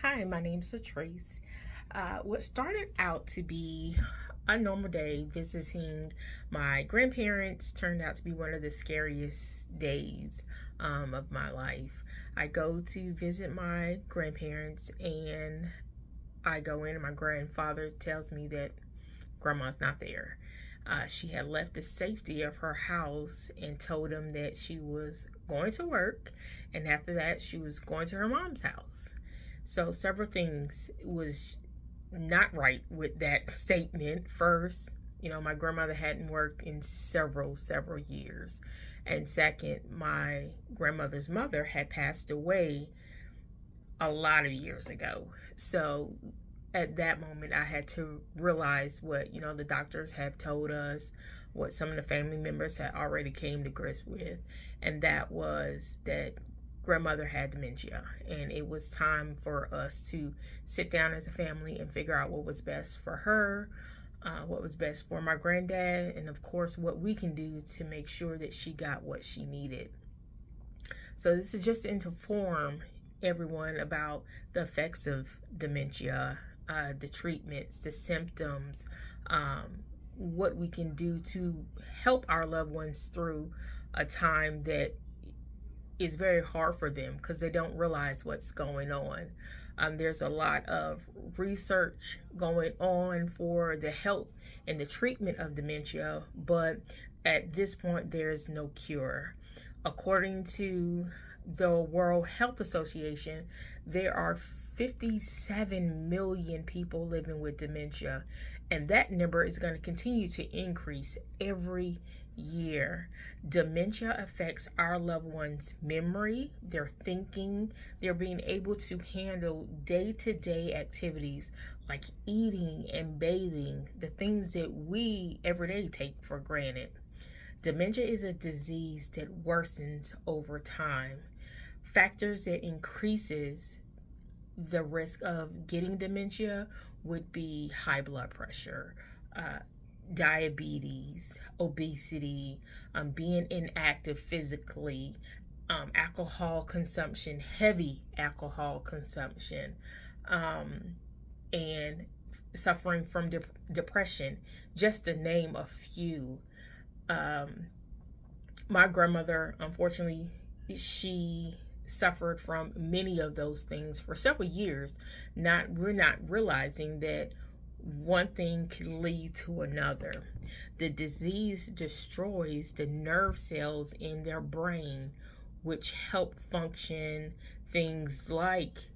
Hi, my name's Latrice. What started out to be a normal day visiting my grandparents turned out to be one of the scariest days of my life. I go to visit my grandparents and I go in and my grandfather tells me that grandma's not there. She had left the safety of her house and told him that she was going to work, and after that she was going to her mom's house. So several things was not right with that statement. First, my grandmother hadn't worked in several years. And second, my grandmother's mother had passed away a lot of years ago. So at that moment, I had to realize what, the doctors have told us, what some of the family members had already came to grips with. And that was that grandmother had dementia, and it was time for us to sit down as a family and figure out what was best for her, what was best for my granddad, and of course what we can do to make sure that she got what she needed. So this is just to inform everyone about the effects of dementia, the treatments, the symptoms, what we can do to help our loved ones through a time that is very hard for them because they don't realize what's going on. There's a lot of research going on for the help and the treatment of dementia, but at this point, there's no cure. According to the World Health Association, there are 57 million people living with dementia, and that number is going to continue to increase every year. Dementia affects our loved ones' memory, their thinking, their being able to handle day-to-day activities like eating and bathing, the things that we every day take for granted. Dementia is a disease that worsens over time. Factors that increases the risk of getting dementia would be high blood pressure, diabetes, obesity, being inactive physically, alcohol consumption, heavy alcohol consumption, and suffering from depression, just to name a few. My grandmother, unfortunately, she suffered from many of those things for several years. We're not realizing that one thing can lead to another. The disease destroys the nerve cells in their brain, which help function things like